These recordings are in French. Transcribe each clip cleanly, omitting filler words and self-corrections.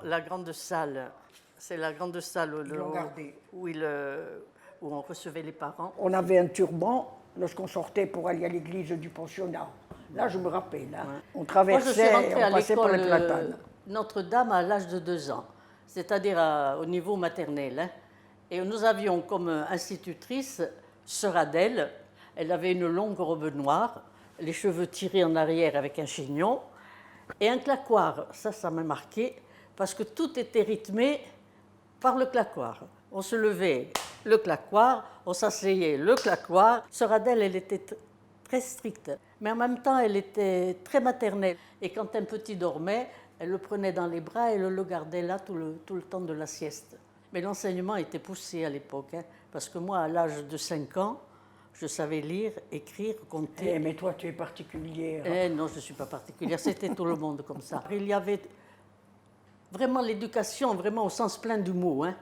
la grande salle. C'est la grande salle où on recevait les parents. On avait un turban lorsqu'on sortait pour aller à l'église du pensionnat. Là, je me rappelle. Hein. Ouais. On traversait, on passait par les platanes. Notre-Dame à l'âge de 2 ans, c'est-à-dire au niveau maternel. Hein. Et nous avions comme institutrice Sœur Adèle. Elle avait une longue robe noire, les cheveux tirés en arrière avec un chignon, et un claquoir. Ça m'a marqué, parce que tout était rythmé par le claquoir. On se levait, le claquoir, on s'asseyait, le claquoir. Sœur Adèle, elle était très stricte, mais en même temps, elle était très maternelle. Et quand un petit dormait, elle le prenait dans les bras et elle le gardait là tout le temps de la sieste. Mais l'enseignement était poussé à l'époque, hein, parce que moi, à l'âge de 5 ans, je savais lire, écrire, compter. Mais toi, tu es particulière. Non, je ne suis pas particulière. C'était tout le monde comme ça. Il y avait vraiment l'éducation, vraiment au sens plein du mot. Hein.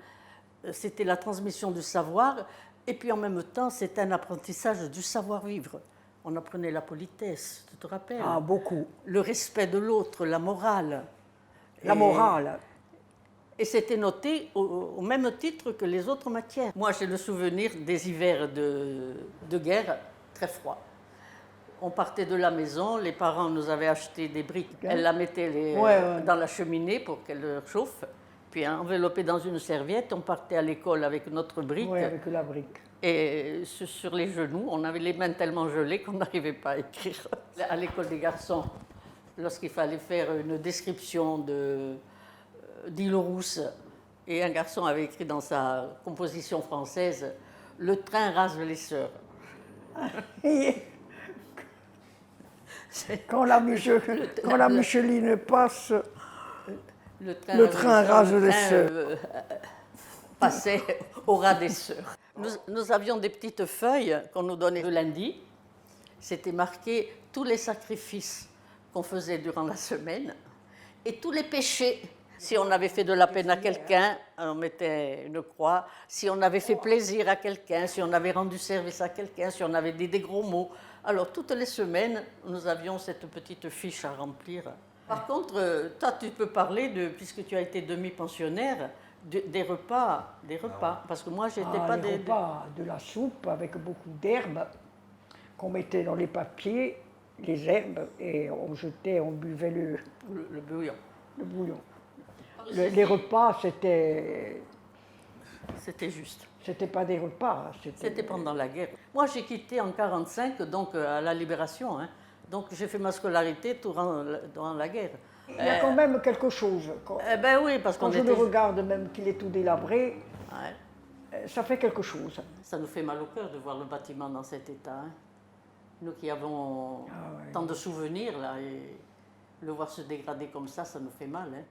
C'était la transmission du savoir, et puis en même temps, c'était un apprentissage du savoir-vivre. On apprenait la politesse, tu te rappelles? Ah, beaucoup. Le respect de l'autre, la morale. La morale. Et c'était noté au même titre que les autres matières. Moi, j'ai le souvenir des hivers de guerre très froids. On partait de la maison, les parents nous avaient acheté des briques. Elle la mettait dans la cheminée pour qu'elle chauffe. Puis enveloppée dans une serviette, on partait à l'école avec notre brique. Oui, avec la brique. Et sur les genoux, on avait les mains tellement gelées qu'on n'arrivait pas à écrire. À l'école des garçons, lorsqu'il fallait faire une description d'Île Rousse, et un garçon avait écrit dans sa composition française « Le train rase les sœurs ». Quand la Micheline passe, le train rase les sœurs. Passait au ras des sœurs. Nous avions des petites feuilles qu'on nous donnait le lundi. C'était marqué tous les sacrifices qu'on faisait durant la semaine et tous les péchés. Si on avait fait de la peine à quelqu'un, on mettait une croix. Si on avait fait plaisir à quelqu'un, si on avait rendu service à quelqu'un, si on avait dit des gros mots. Alors, toutes les semaines, nous avions cette petite fiche à remplir. Par contre, toi, tu peux parler, puisque tu as été demi-pensionnaire, des repas. Parce que moi, j'étais pas des repas, de la soupe avec beaucoup d'herbes qu'on mettait dans les papiers, les herbes, et on buvait le bouillon. Le bouillon. Les repas, c'était... C'était juste. C'était pas des repas. C'était pendant la guerre. Moi, j'ai quitté en 1945, donc à la Libération. Hein. Donc, j'ai fait ma scolarité durant la guerre. Il y a quand même quelque chose. Ben oui, parce quand je le regarde, même qu'il est tout délabré, ça fait quelque chose. Ça nous fait mal au cœur de voir le bâtiment dans cet état. Hein. Nous qui avons tant de souvenirs, là, et le voir se dégrader comme ça nous fait mal. Hein.